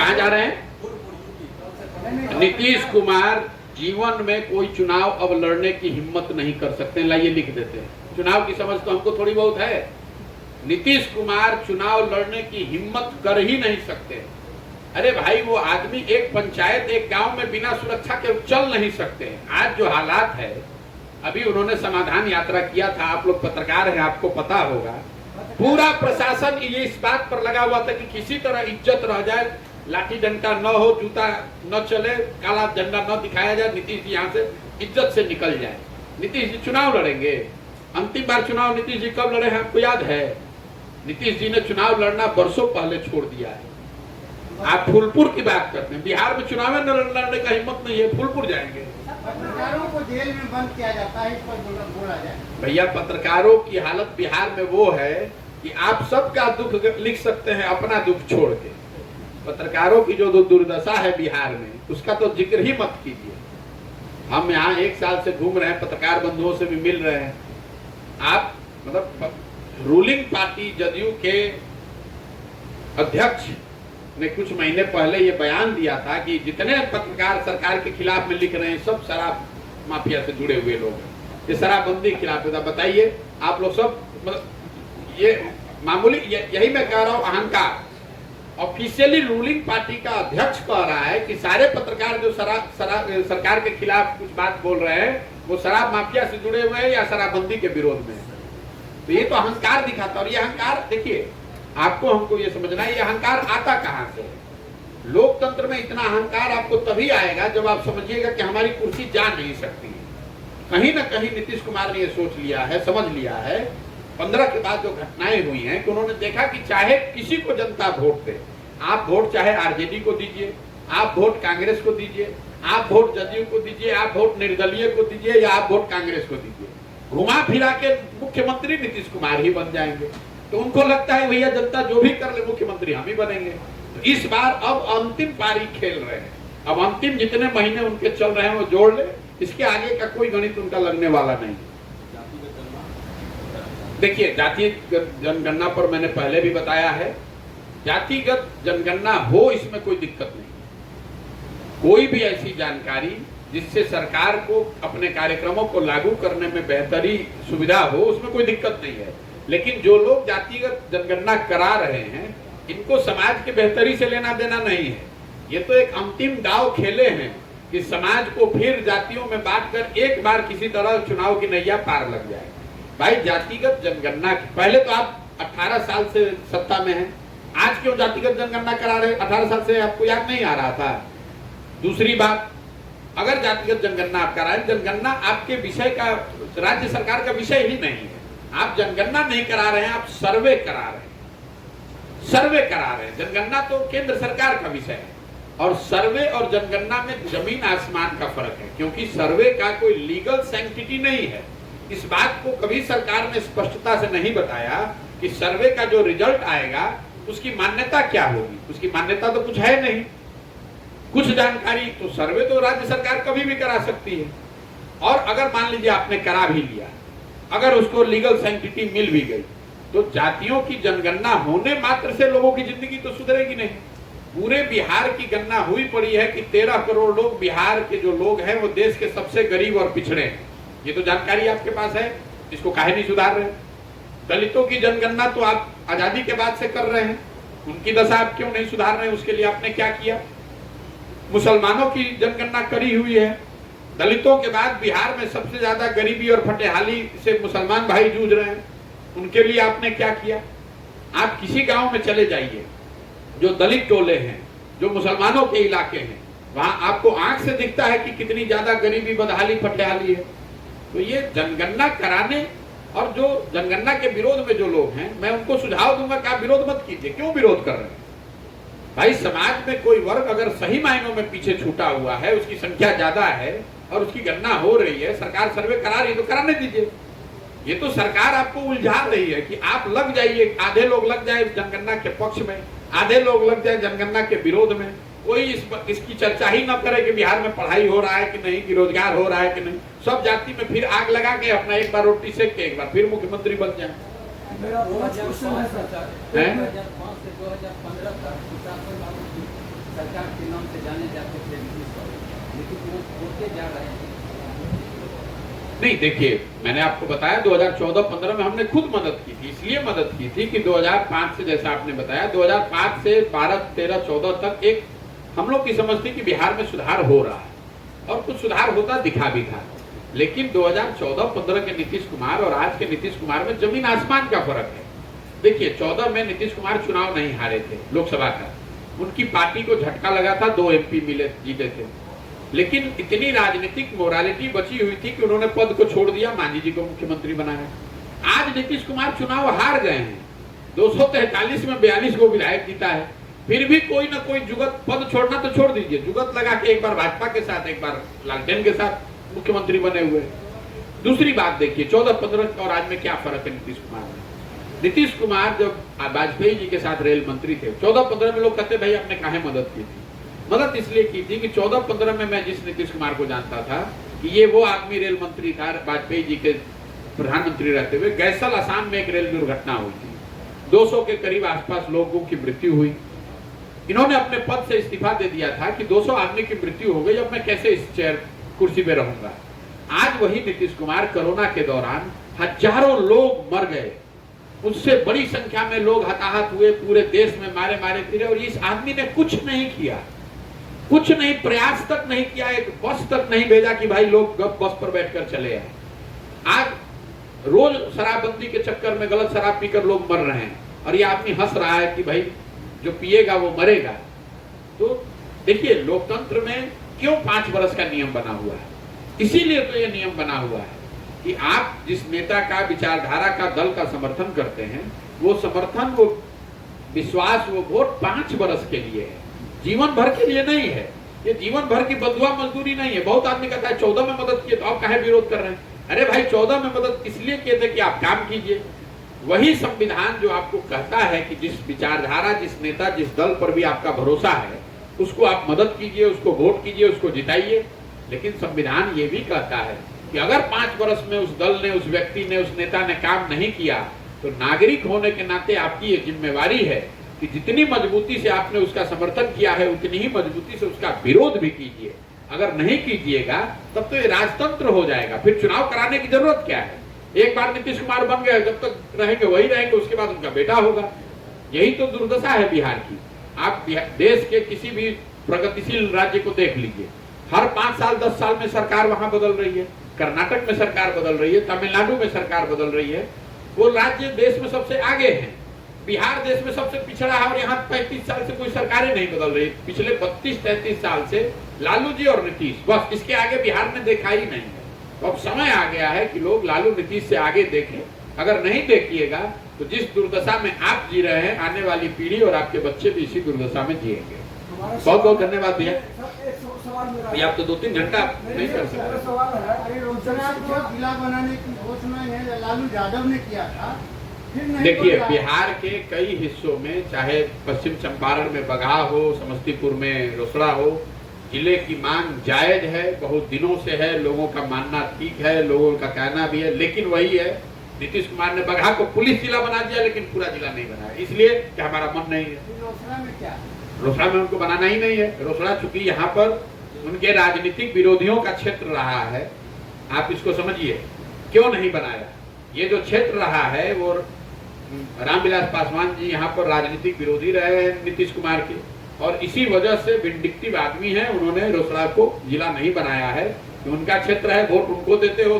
कहाँ जा रहे हैं? नीतीश कुमार जीवन में कोई चुनाव अब लड़ने की हिम्मत नहीं कर सकते। लाइए लिख देते हैं, चुनाव की समझ तो हमको थोड़ी बहुत है। नीतीश कुमार चुनाव लड़ने की हिम्मत कर ही नहीं सकते। अरे भाई, वो आदमी एक पंचायत, एक गांव में बिना सुरक्षा के चल नहीं सकते। आज जो हालात है, अभी उन्होंने समाधान यात्रा किया था, आप लोग पत्रकार हैं, आपको पता होगा। पूरा प्रशासन ये इस बात पर लगा हुआ था कि किसी तरह इज्जत रह जाए, लाठी डंडा न हो, जूता न चले, काला झंडा न दिखाया जाए, नीतीश जी यहाँ से इज्जत से निकल जाए। नीतीश जी चुनाव लड़ेंगे। अंतिम बार चुनाव नीतीश जी कब लड़े हैं आपको याद है? नीतीश जी ने चुनाव लड़ना बरसों पहले छोड़ दिया है। आप फूलपुर की बात करते हैं, बिहार में चुनाव लड़ने का हिम्मत नहीं है, फूलपुर जाएंगे। पत्रकारों को जेल में बंद किया जाता है, इस पर बोला जाए। भैया, पत्रकारों की हालत बिहार में वो है कि आप सबका दुख लिख सकते हैं, अपना दुख छोड़ के। पत्रकारों की जो दुर्दशा है बिहार में, उसका तो जिक्र ही मत कीजिए। हम यहाँ 1 साल से घूम रहे हैं, पत्रकार बंधुओं से भी मिल रहे हैं। आप मतलब रूलिंग पार्टी जदयू के अध्यक्ष ने कुछ महीने पहले ये बयान दिया था कि जितने पत्रकार सरकार के खिलाफ में लिख रहे हैं, सब शराब माफिया से जुड़े हुए लोग हैं, ये शराबबंदी के खिलाफ है। बताइए आप लोग सब, मतलब ये मामूली, यही मैं कह रहा हूँ, अहंकार। ऑफिशियली रूलिंग पार्टी का अध्यक्ष कह रहा है कि सारे पत्रकार जो सरकार के खिलाफ कुछ बात बोल रहे हैं, वो शराब माफिया से जुड़े हुए हैं या शराबबंदी के विरोध में। तो ये तो अहंकार दिखाता है। और ये अहंकार, देखिए, आपको हमको ये समझना है, ये अहंकार आता कहां से है। लोकतंत्र में इतना अहंकार आपको तभी आएगा जब आप समझिएगा कि हमारी कुर्सी जा नहीं सकती है। कहीं ना कहीं नीतीश कुमार ने ये सोच लिया है, समझ लिया है, 15 के बाद जो घटनाएं हुई हैं, कि उन्होंने देखा कि चाहे किसी को जनता वोट दे, आप वोट चाहे आरजेडी को दीजिए, आप वोट कांग्रेस को दीजिए, आप वोट जदयू को दीजिए, आप वोट निर्दलीय को दीजिए, या आप वोट कांग्रेस को दीजिए, घुमा फिरा के मुख्यमंत्री नीतीश कुमार ही बन जाएंगे। तो उनको लगता है भैया जनता जो भी कर ले, मुख्यमंत्री हम ही बनेंगे। तो इस बार अब अंतिम पारी खेल रहे हैं। अब अंतिम जितने महीने उनके चल रहे हैं वो जोड़ ले, इसके आगे का कोई गणित उनका लगने वाला नहीं। देखिए, जातिगत जनगणना पर मैंने पहले भी बताया है, जातिगत जनगणना हो, इसमें कोई दिक्कत नहीं। कोई भी ऐसी जानकारी जिससे सरकार को अपने कार्यक्रमों को लागू करने में बेहतरी सुविधा हो, उसमें कोई दिक्कत नहीं है। लेकिन जो लोग जातिगत जनगणना करा रहे हैं, इनको समाज के बेहतरी से लेना देना नहीं है। ये तो एक अंतिम दांव खेले हैं कि समाज को फिर जातियों में बांटकर एक बार किसी तरह चुनाव की नैया पार लग जाए। भाई, जातिगत जनगणना, पहले तो आप 18 साल से सत्ता में हैं, आज क्यों जातिगत जनगणना करा रहे? 18 साल से आपको याद नहीं आ रहा था? दूसरी बात, अगर जातिगत जनगणना आप कराएं, जनगणना आपके विषय का, राज्य सरकार का विषय ही नहीं है। आप जनगणना नहीं करा रहे हैं, आप सर्वे करा रहे हैं। सर्वे करा रहे हैं, जनगणना तो केंद्र सरकार का विषय है। और सर्वे और जनगणना में जमीन आसमान का फर्क है, क्योंकि सर्वे का कोई लीगल सैंक्टिटी नहीं है। इस बात को कभी सरकार ने स्पष्टता से नहीं बताया कि सर्वे का जो रिजल्ट आएगा उसकी मान्यता क्या होगी। उसकी मान्यता तो कुछ है नहीं। कुछ जानकारी तो सर्वे तो राज्य सरकार कभी भी करा सकती है। और अगर मान लीजिए आपने करा भी लिया, अगर उसको लीगल सैंक्टिटी मिल भी गई, तो जातियों की जनगणना होने मात्र से लोगों की जिंदगी तो सुधरेगी नहीं। पूरे बिहार की गणना हुई पड़ी है कि 13 करोड़ लोग, बिहार के जो लोग हैं, वो देश के सबसे गरीब और पिछड़े हैं। ये तो जानकारी आपके पास है, इसको काहे नहीं सुधार रहे? दलितों की जनगणना तो आप आजादी के बाद से कर रहे हैं, उनकी दशा आप क्यों नहीं सुधार रहे हैं? उसके लिए आपने क्या किया? मुसलमानों की जनगणना करी हुई है, दलितों के बाद बिहार में सबसे ज्यादा गरीबी और फटेहाली से मुसलमान भाई जूझ रहे हैं, उनके लिए आपने क्या किया? आप किसी गांव में चले जाइए, जो दलित टोले हैं, जो मुसलमानों के इलाके हैं, वहां आपको आंख से दिखता है कि कितनी ज्यादा गरीबी, बदहाली, फटेहाली है। तो ये जनगणना कराने और जो जनगणना के विरोध में जो लोग हैं, मैं उनको सुझाव दूंगा कि आप विरोध मत कीजिए। क्यों विरोध कर रहे हैं? भाई, समाज में कोई वर्ग अगर सही मायनों में पीछे छूटा हुआ है, उसकी संख्या ज्यादा है और उसकी गणना हो रही है, सरकार सर्वे करा रही है, तो कराने दीजिए। ये तो सरकार आपको उलझा रही है कि आप लग जाइए, आधे लोग लग जाए जनगणना के पक्ष में, आधे लोग लग जाए जनगणना के विरोध में। कोई इसकी चर्चा ही न करे कि बिहार में पढ़ाई हो रहा है कि नहीं, कि रोजगार हो रहा है कि नहीं। सब जाति में फिर आग लगा के अपना एक बार रोटी सेक के एक बार फिर मुख्यमंत्री बन जाए। सरकार के नाम से जाने जाते थे नीतीश कुमार, लेकिन वो होते जा रहे हैं। नहीं, देखिए मैंने आपको बताया 2014-15 में हमने खुद मदद की थी, इसलिए मदद की थी कि 2005 से, जैसा आपने बताया, 2005 से 12, 13, 14 तक एक हम लोग की समझ थी कि बिहार में सुधार हो रहा है और कुछ सुधार होता दिखा भी था। लेकिन 2014-15 के नीतीश कुमार और आज के नीतीश कुमार में जमीन आसमान का फर्क है। देखिए 14 में नीतीश कुमार चुनाव नहीं हारे थे लोकसभा का, उनकी पार्टी को झटका लगा था, 2 MP मिले, जीते थे, लेकिन इतनी राजनीतिक मोरालिटी बची हुई थी कि उन्होंने पद को छोड़ दिया, मांझी जी को मुख्यमंत्री बनाया। आज नीतीश कुमार चुनाव हार गए हैं, 243 में 42 को विधायक जीता है, फिर भी कोई ना कोई जुगत, पद छोड़ना तो छोड़ दीजिए, जुगत लगा के एक बार भाजपा के साथ, एक बार लालटेन के साथ मुख्यमंत्री बने हुए। दूसरी बात देखिए 14-15 और आज में क्या फर्क है नीतीश कुमार में। नीतीश कुमार जब वाजपेयी जी के साथ रेल मंत्री थे, 14-15 में लोग कहते भाई आपने काहे मदद की थी। मदद इसलिए की थी कि 14-15 में मैं जिस नीतीश कुमार को जानता था कि ये वो आदमी रेल मंत्री था, वाजपेयी जी के प्रधानमंत्री रहते हुए। गैसल असम में एक रेल दुर्घटना हुई थी, 200 के करीब आसपास लोगों की मृत्यु हुई। इन्होंने अपने पद से इस्तीफा दे दिया था कि 200 आदमी की मृत्यु हो गई, अब मैं कैसे इस चेयर कुर्सी पे रहूंगा। आज वही नीतीश कुमार कोरोना के दौरान हजारों लोग मर गए, उससे बड़ी संख्या में लोग हताहत हुए, पूरे देश में मारे मारे फिरे, और इस आदमी ने कुछ नहीं किया, कुछ नहीं, प्रयास तक नहीं किया, एक बस तक नहीं भेजा कि भाई लोग बस पर बैठकर चले आए। आज रोज शराबबंदी के चक्कर में गलत शराब पीकर लोग मर रहे हैं और ये आदमी हंस रहा है कि भाई जो पिएगा वो मरेगा। तो देखिए लोकतंत्र में क्यों 5 वर्ष का नियम बना हुआ है, इसीलिए तो ये नियम बना हुआ है कि आप जिस नेता का, विचारधारा का, दल का समर्थन करते हैं, वो समर्थन, वो विश्वास, वो वोट 5 वर्ष के लिए है, जीवन भर के लिए नहीं है। ये जीवन भर की बदुआ मजदूरी नहीं है। बहुत आदमी कहता है 14 में मदद किए तो आप काहे विरोध कर रहे हैं। अरे भाई 14 में मदद इसलिए किए थे कि आप काम कीजिए। वही संविधान जो आपको कहता है कि जिस विचारधारा, जिस नेता, जिस दल पर भी आपका भरोसा है, उसको आप मदद कीजिए, उसको वोट कीजिए, उसको जिताइए। लेकिन संविधान ये भी कहता है कि अगर 5 वर्ष में उस दल ने, उस व्यक्ति ने, उस नेता ने काम नहीं किया तो नागरिक होने के नाते आपकी ये जिम्मेवारी है कि जितनी मजबूती से आपने उसका समर्थन किया है उतनी ही मजबूती से उसका विरोध भी कीजिए। अगर नहीं कीजिएगा तब तो ये राजतंत्र हो जाएगा, फिर चुनाव कराने की जरूरत क्या है। एक बार नीतीश कुमार बन गए, जब तक रहेंगे वही रहेंगे, उसके बाद उनका बेटा होगा। यही तो दुर्दशा है बिहार की। आप देश के किसी भी प्रगतिशील राज्य को देख लीजिए, हर 5 साल 10 साल में सरकार वहां बदल रही है। कर्नाटक में सरकार बदल रही है, तमिलनाडु में सरकार बदल रही है। वो राज्य देश में सबसे आगे हैं, बिहार देश में सबसे पिछड़ा है और यहाँ 35 साल से कोई सरकारें नहीं बदल रही। पिछले 32-33 साल से लालू जी और नीतीश, बस इसके आगे बिहार ने देखा ही नहीं है। तो अब समय आ गया है कि लोग लालू नीतीश से आगे देखें। अगर नहीं देखिएगा तो जिस दुर्दशा में आप जी रहे हैं, आने वाली पीढ़ी और आपके बच्चे भी इसी दुर्दशा में जिएंगे। बहुत बहुत धन्यवाद भैया। भैया आप तो 2-3 घंटा नहीं कर सकते। जिला बनाने की घोषणा है लालू यादव ने किया था। देखिए बिहार के कई हिस्सों में, चाहे पश्चिम चंपारण में बगहा हो, समस्तीपुर में रोसड़ा हो, जिले की मांग जायज है, बहुत दिनों से है, लोगों का मानना ठीक है, लोगों का कहना भी है। लेकिन वही है, नीतीश कुमार ने बगहा को पुलिस जिला बना दिया लेकिन पूरा जिला नहीं बनाया, इसलिए कि हमारा मन नहीं है। रोसड़ा में क्या, रोसड़ा में उनको बनाना ही नहीं है। रोसड़ा चूंकि यहाँ पर उनके राजनीतिक विरोधियों का क्षेत्र रहा है, आप इसको समझिए क्यों नहीं बनाया। ये जो क्षेत्र रहा है वो रामविलास पासवान जी यहाँ पर राजनीतिक विरोधी रहे हैं नीतीश कुमार के, और इसी वजह से विंडिक्टिव आदमी है, उन्होंने रोसड़ा को जिला नहीं बनाया है। उनका क्षेत्र है, वोट उनको देते हो।